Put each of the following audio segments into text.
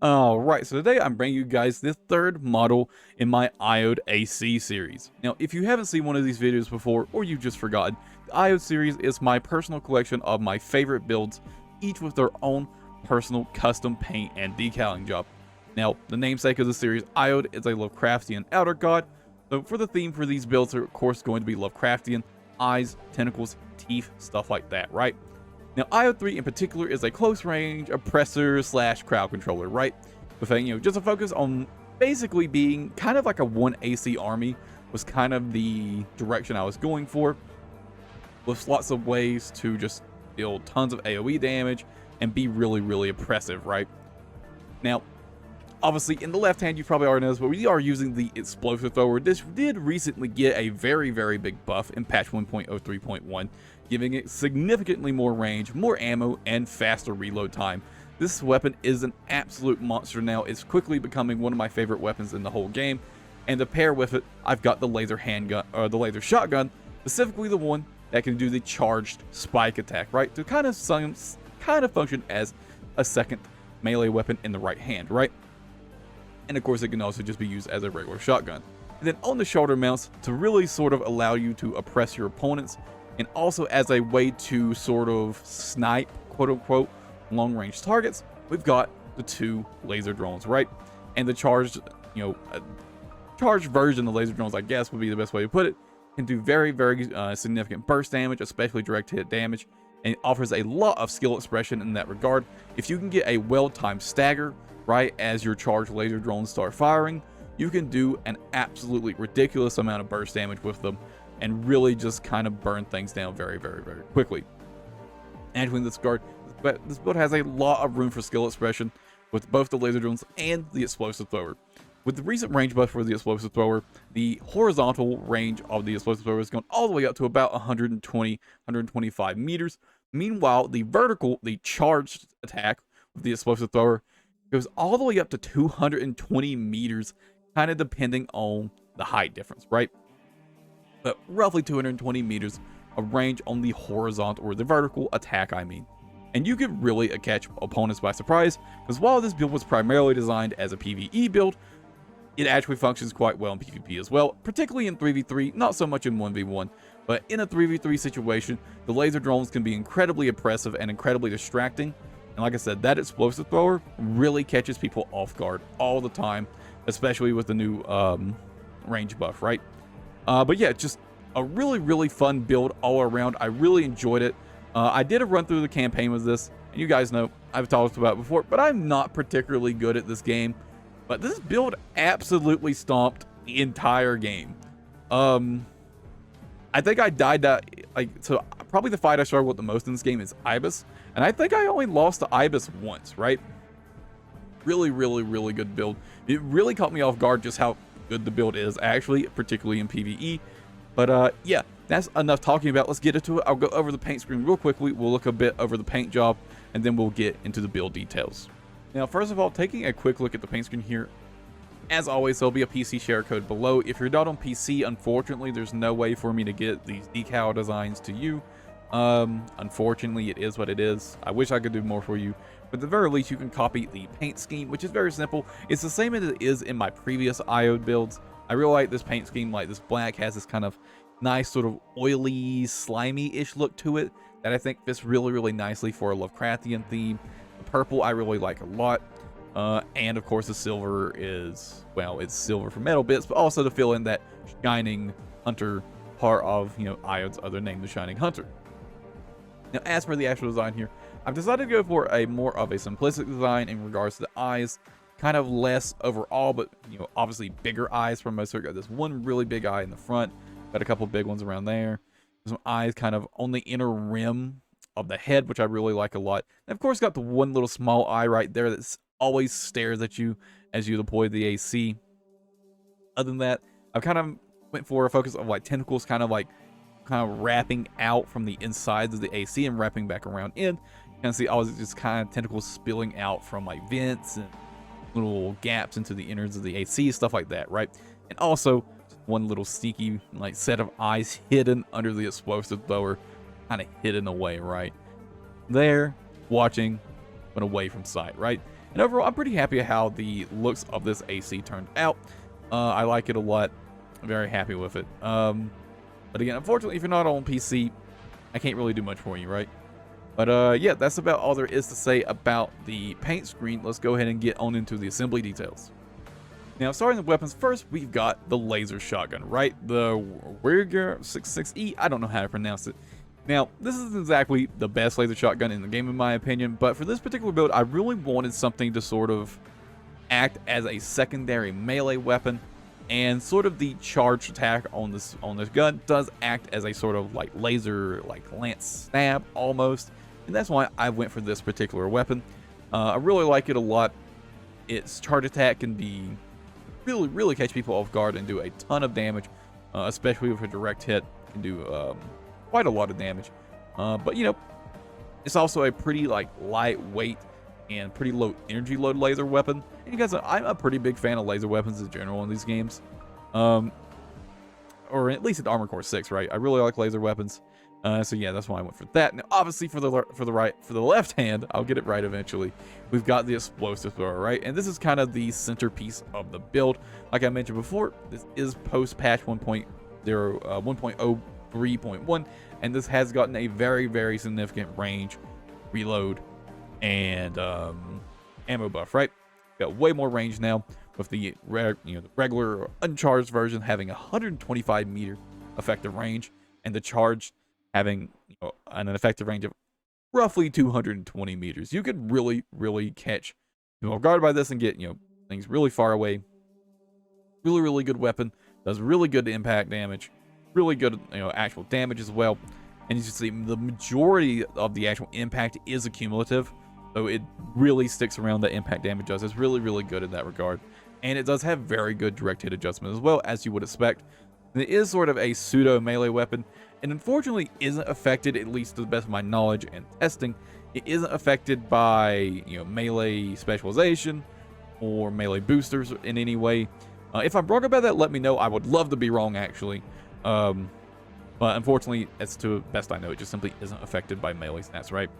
Alright, so today I'm bringing you guys the third model in my IOD-AC series. Now, if you haven't seen one of these videos before, or you've just forgotten, the IOD series is my personal collection of my favorite builds, each with their own personal custom paint and decaling job. Now, the namesake of the series, IOD, is a Lovecraftian outer god, so for the theme for these builds are of course going to be Lovecraftian, eyes, tentacles, teeth, stuff like that, right? Now, IO-3 in particular is a close-range oppressor / crowd controller, right? With a, just a focus on basically being kind of like a 1 AC army was kind of the direction I was going for, with lots of ways to just deal tons of AoE damage and be really, really oppressive, right? Now, obviously, in the left hand, you probably already noticed, but we are using the explosive thrower. This did recently get a very, very big buff in patch 1.03.1, giving it significantly more range, more ammo, and faster reload time. This weapon is an absolute monster now. It's quickly becoming one of my favorite weapons in the whole game. And to pair with it, I've got the laser handgun, or the laser shotgun, specifically the one that can do the charged spike attack, right? To kind of function as a second melee weapon in the right hand, right? And of course, it can also just be used as a regular shotgun. And then on the shoulder mounts, to really sort of allow you to oppress your opponents, and also as a way to sort of snipe, quote unquote, long range targets, we've got the 2 laser drones, right? And the charged, charged version of laser drones, I guess would be the best way to put it, can do very, very significant burst damage, especially direct hit damage, and it offers a lot of skill expression in that regard. If you can get a well-timed stagger, right, as your charged laser drones start firing, you can do an absolutely ridiculous amount of burst damage with them and really just kind of burn things down very, very, very quickly. And when this build has a lot of room for skill expression with both the laser drones and the explosive thrower. With the recent range buff for the explosive thrower, the horizontal range of the explosive thrower has gone all the way up to about 125 meters. Meanwhile, the vertical, the charged attack with the explosive thrower goes all the way up to 220 meters, kind of depending on the height difference, right? But roughly 220 meters of range on the horizontal or the vertical attack, I mean. And you could really catch opponents by surprise, because while this build was primarily designed as a PvE build, it actually functions quite well in PvP as well, particularly in 3v3, not so much in 1v1. But in a 3v3 situation, the laser drones can be incredibly oppressive and incredibly distracting. And like I said, that explosive thrower really catches people off guard all the time, especially with the new range buff, right? But yeah, just a really, really fun build all around. I really enjoyed it. I did a run through the campaign with this, and you guys know I've talked about it before, but I'm not particularly good at this game. But this build absolutely stomped the entire game. I think I died so probably the fight I struggled with the most in this game is Ibis, and I think I only lost to Ibis once, right? Really, really, really good build. It really caught me off guard just how good the build is, actually, particularly in PvE. But yeah, that's enough talking about. Let's get into it. I'll go over the paint screen real quickly. We'll look a bit over the paint job, and then we'll get into the build details. Now, first of all, taking a quick look at the paint screen here, as always, there'll be a PC share code below. If you're not on PC, unfortunately, there's no way for me to get these decal designs to you. Unfortunately, it is what it is. I wish I could do more for you. But at the very least, you can copy the paint scheme, which is very simple. It's the same as it is in my previous IOD builds. I really like this paint scheme. Like, this black has this kind of nice sort of oily, slimy-ish look to it that I think fits really, really nicely for a Lovecraftian theme. The purple I really like a lot. And of course the silver is, well, it's silver for metal bits, but also to fill in that Shining Hunter part of, IOD's other name, the Shining Hunter. Now, as for the actual design here, I've decided to go for a more of a simplistic design in regards to the eyes, kind of less overall, but, obviously bigger eyes for most. Got this one really big eye in the front, got a couple big ones around there, some eyes kind of on the inner rim of the head, which I really like a lot. And of course, got the one little small eye right there that's always stares at you as you deploy the AC. Other than that, I've kind of went for a focus of like tentacles kind of wrapping out from the insides of the AC and wrapping back around in. You can see all just kind of tentacles spilling out from like vents and little gaps into the innards of the AC, stuff like that, right? And also one little sneaky like set of eyes hidden under the explosive thrower, kind of hidden away right there, watching but away from sight, right? And overall, I'm pretty happy how the looks of this AC turned out. I like it a lot. I'm very happy with it. But again, unfortunately, if you're not on PC, I can't really do much for you, right? But yeah, that's about all there is to say about the paint screen. Let's go ahead and get on into the assembly details. Now, starting with weapons, first we've got the laser shotgun, right? The RBG 66E, I don't know how to pronounce it. Now, this isn't exactly the best laser shotgun in the game in my opinion, but for this particular build, I really wanted something to sort of act as a secondary melee weapon, and sort of the charged attack on this gun does act as a sort of like laser, like lance stab almost, and that's why I went for this particular weapon. I really like it a lot. Its charge attack can be really catch people off guard and do a ton of damage, especially with a direct hit. Can do quite a lot of damage, but you know, it's also a pretty like lightweight and pretty low energy load laser weapon. And you guys, I'm a pretty big fan of laser weapons in general in these games, or at least in Armour Core 6, right? I really like laser weapons, so yeah, that's why I went for that. Now, obviously, for the left hand, I'll get it right eventually. We've got the explosive thrower, right? And this is kind of the centerpiece of the build. Like I mentioned before, this is post patch 1.03.1, and this has gotten a very significant range, reload, and ammo buff, right? Got way more range now with the the regular or uncharged version having 125 meter effective range, and the charged having an effective range of roughly 220 meters. You could really catch off guard by this and get things really far away. Really good weapon. Does really good impact damage. Really good actual damage as well. And you can see the majority of the actual impact is accumulative. So it really sticks around the impact damage does. It's really good in that regard. And it does have very good direct hit adjustment as well, as you would expect. And it is sort of a pseudo melee weapon, and unfortunately isn't affected, at least to the best of my knowledge and testing, it isn't affected by melee specialization or melee boosters in any way. If I'm wrong about that, let me know. I would love to be wrong, actually. But unfortunately, as to the best I know, it just simply isn't affected by melee stats, right?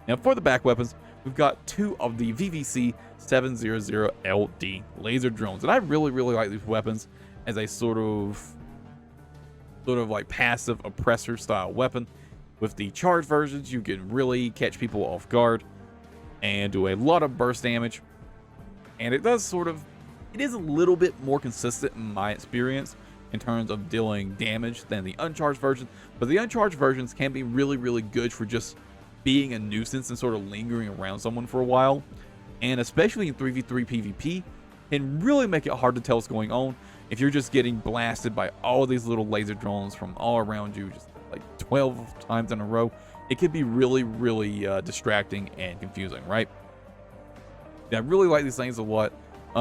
Now, for the back weapons, we've got two of the VVC 700LD laser drones, and I really like these weapons as a sort of like passive oppressor style weapon. With the charged versions, you can really catch people off guard and do a lot of burst damage, and it is a little bit more consistent in my experience in terms of dealing damage than the uncharged version, but the uncharged versions can be really good for just being a nuisance and sort of lingering around someone for a while, and especially in 3v3 PvP can really make it hard to tell what's going on if you're just getting blasted by all these little laser drones from all around you, just like 12 times in a row. It can be really distracting and confusing, right? Yeah, I really like these things a lot.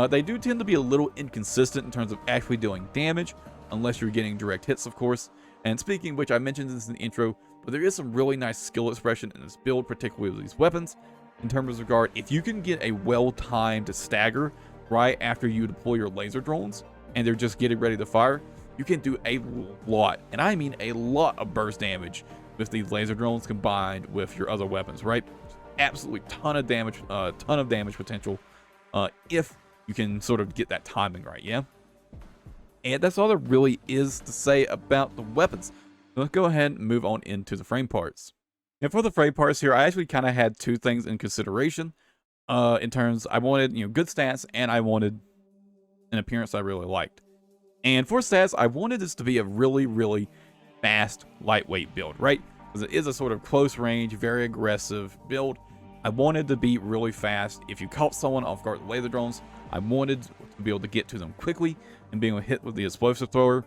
They do tend to be a little inconsistent in terms of actually doing damage, unless you're getting direct hits, of course. And speaking of which, I mentioned this in the intro, but there is some really nice skill expression in this build, particularly with these weapons. In terms of regard, if you can get a well-timed stagger right after you deploy your laser drones, and they're just getting ready to fire, you can do a lot, and I mean a lot of burst damage with these laser drones combined with your other weapons, right? Absolutely ton of damage potential if you can sort of get that timing right, yeah? And that's all there really is to say about the weapons. So let's go ahead and move on into the frame parts. And for the frame parts here, I actually kind of had two things in consideration. In terms, I wanted good stats, and I wanted an appearance I really liked. And for stats, I wanted this to be a really fast, lightweight build, right? Because it is a sort of close range, very aggressive build. I wanted to be really fast. If you caught someone off guard with laser drones, I wanted to be able to get to them quickly and being able to hit with the explosive thrower.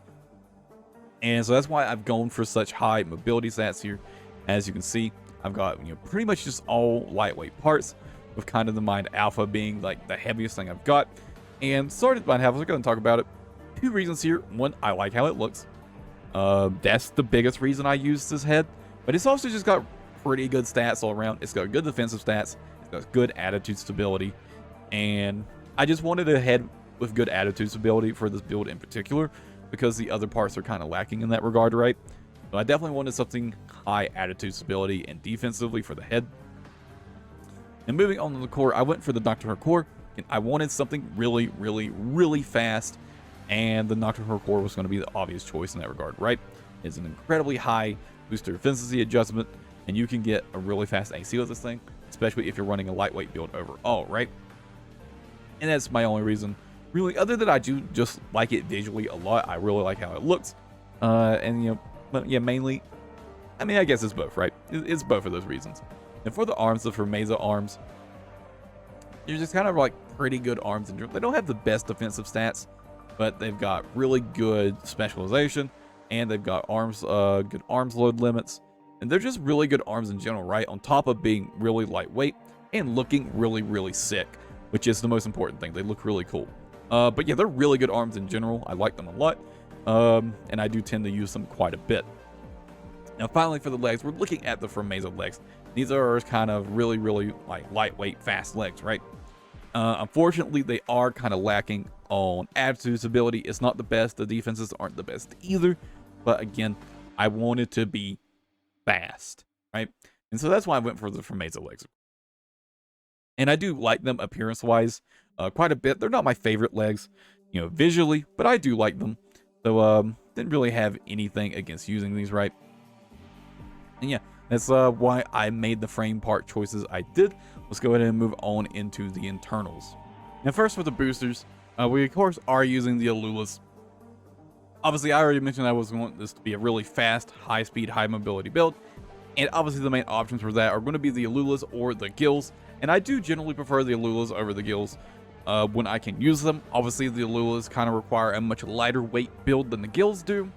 And so that's why I've gone for such high mobility stats here. As you can see, I've got pretty much just all lightweight parts, with kind of the Mind Alpha being like the heaviest thing I've got. And started Mind Alpha, let's go and talk about it. Two reasons here. One, I like how it looks. That's the biggest reason I use this head. But it's also just got pretty good stats all around. It's got good defensive stats. It's got good attitude stability. And I just wanted a head with good attitude stability for this build in particular, because the other parts are kind of lacking in that regard, right? So I definitely wanted something high attitude stability and defensively for the head. And moving on to the core, I went for the Nocturne core, and I wanted something really, really, really fast, and the Nocturne core was going to be the obvious choice in that regard, right? It's an incredibly high booster efficiency adjustment, and you can get a really fast AC with this thing, especially if you're running a lightweight build overall, right? And that's my only reason, really, other than I do just like it visually a lot. I really like how it looks, and you know, but yeah, mainly, I mean, I guess it's both, right? It's both of those reasons. And for the arms, the Firmeza arms, they're just kind of like pretty good arms. They don't have the best defensive stats, but they've got really good specialization, and they've got arms, good arms load limits, and they're just really good arms in general, right? On top of being really lightweight and looking really, really sick, which is the most important thing. They look really cool. But yeah, they're really good arms in general. I like them a lot, and I do tend to use them quite a bit. Now, finally, for the legs, we're looking at the Firmeza legs. These are kind of really, really like lightweight, fast legs, right? Unfortunately, they are kind of lacking on attitude stability. It's not the best. The defenses aren't the best either. But again, I wanted to be fast, right? And so that's why I went for the Firmeza legs. And I do like them appearance-wise quite a bit. They're not my favorite legs, you know, visually, but I do like them. So didn't really have anything against using these, right? And yeah, that's why I made the frame part choices I did. Let's go ahead and move on into the internals. Now, first with the boosters, we of course are using the Alulas. Obviously, I already mentioned I was wanting this to be a really fast, high-speed, high-mobility build. And obviously, the main options for that are going to be the Alulas or the Gills. And I do generally prefer the Alulas over the Gills when I can use them. Obviously, the Alulas kind of require a much lighter weight build than the Gills do.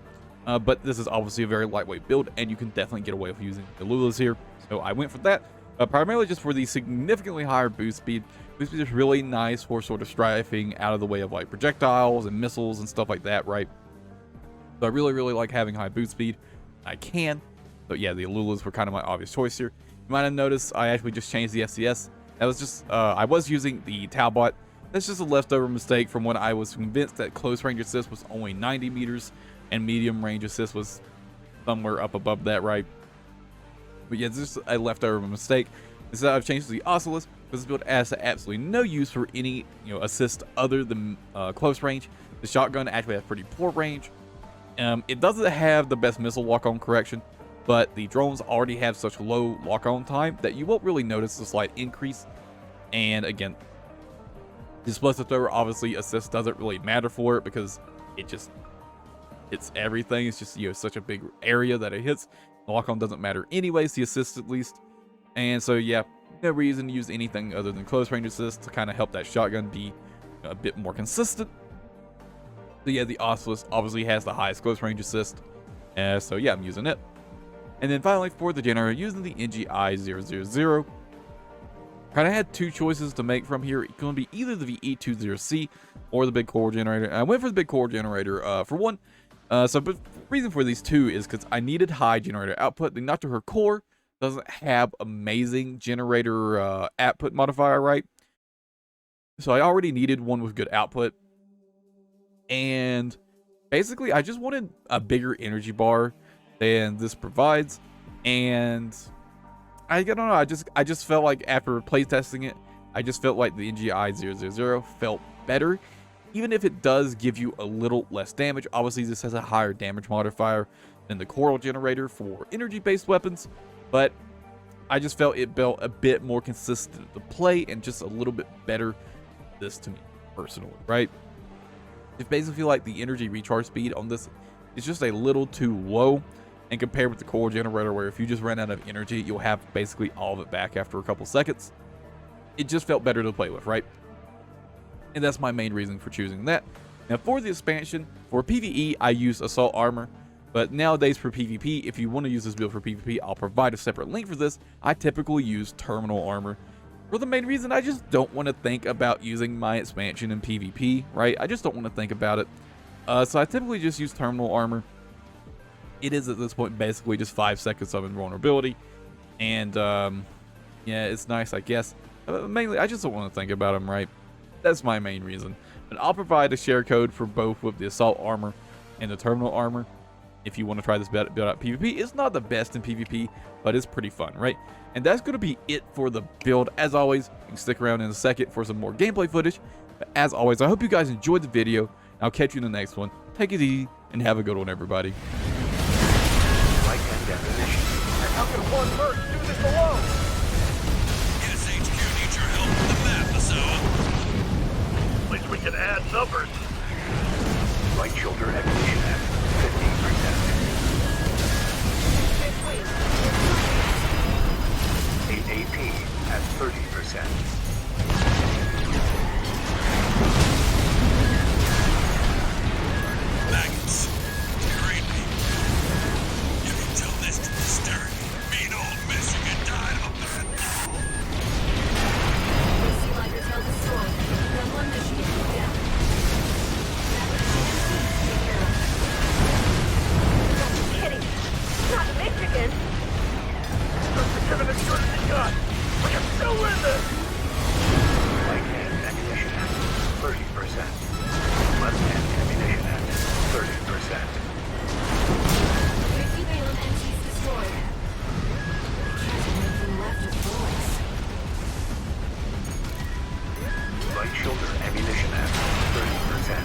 But this is obviously a very lightweight build, and you can definitely get away with using the Alulas here. So I went for that, primarily just for the significantly higher boost speed. Boost speed is really nice for sort of strafing out of the way of like projectiles and missiles and stuff like that, right? So I really, really like having high boost speed. I can. So yeah, the Alulas were kind of my obvious choice here. You might have noticed I actually just changed the FCS. That was just, I was using the Talbot. That's just a leftover mistake from when I was convinced that close range assist was only 90 meters and medium range assist was somewhere up above that, right? But yeah, it's just a leftover mistake. Instead, I've changed to the Oculus because this build has absolutely no use for any, you know, assist other than close range. The shotgun actually has pretty poor range. It doesn't have the best missile lock-on correction, but the drones already have such low lock-on time that you won't really notice a slight increase. And again, the explosive thrower, obviously assist doesn't really matter for it because it just hits everything. It's just, you know, such a big area that it hits. The lock-on doesn't matter anyways, the assist at least. And so yeah, no reason to use anything other than close range assist to kind of help that shotgun be a bit more consistent. So yeah, the Oculus obviously has the highest close range assist. So yeah, I'm using it. And then finally for the generator, using the NGI-000. Kind of had two choices to make from here. It's going to be either the VE20C or the big core generator. And I went for the big core generator for one. But the reason for these two is because I needed high generator output. The Nocturne core doesn't have amazing generator output modifier, right? So I already needed one with good output. And basically, I just wanted a bigger energy bar than this provides. And I don't know, I just felt like after playtesting it, I just felt like the NGI-000 felt better. Even if it does give you a little less damage. Obviously, this has a higher damage modifier than the Coral generator for energy-based weapons. But I just felt it felt a bit more consistent to play and just a little bit better this to me, personally, right? It basically feel like the energy recharge speed on this is just a little too low. And compared with the core generator, where if you just ran out of energy, you'll have basically all of it back after a couple seconds. It just felt better to play with, right? And that's my main reason for choosing that. Now for the expansion, for PvE, I use Assault Armor. But nowadays for PvP, if you want to use this build for PvP, I'll provide a separate link for this. I typically use Terminal Armor. For the main reason, I just don't want to think about using my expansion in PvP, right? I just don't want to think about it. So I typically just use Terminal Armor. It is at this point basically just 5 seconds of invulnerability. And yeah, it's nice, I guess. Mainly, I just don't want to think about them, right? That's my main reason. But I'll provide a share code for both with the Assault Armor and the Terminal Armor. if you want to try this build out PvP. It's not the best in PvP, but it's pretty fun, right? And that's going to be it for the build. As always, you can stick around in a second for some more gameplay footage. But as always, I hope you guys enjoyed the video. I'll catch you in the next one. Take it easy and have a good one, everybody. How can one merc do this alone? SHQ needs your help with the map, Assault. At least we can add numbers. Right shoulder activation at 15%. 8 AP at 30%. Maggots. Degrade me. You can tell this to posterity. Mean old Michigan died of a bad fall. AC Liger Tail destroyed. Gun 1 Michigan down. Kidding. Not Michigan. Just for giving us good as he got. We can still win this. Right hand ammunition at 30%. Left hand ammunition at 30%. 50 Balaam MTs destroyed. Can't have anything left of bullets. Right shoulder ammunition at 30%.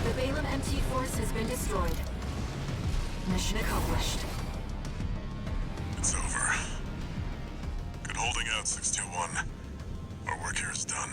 The Balaam MT force has been destroyed. Mission accomplished. It's over. Good holding out, 621. Our work here is done.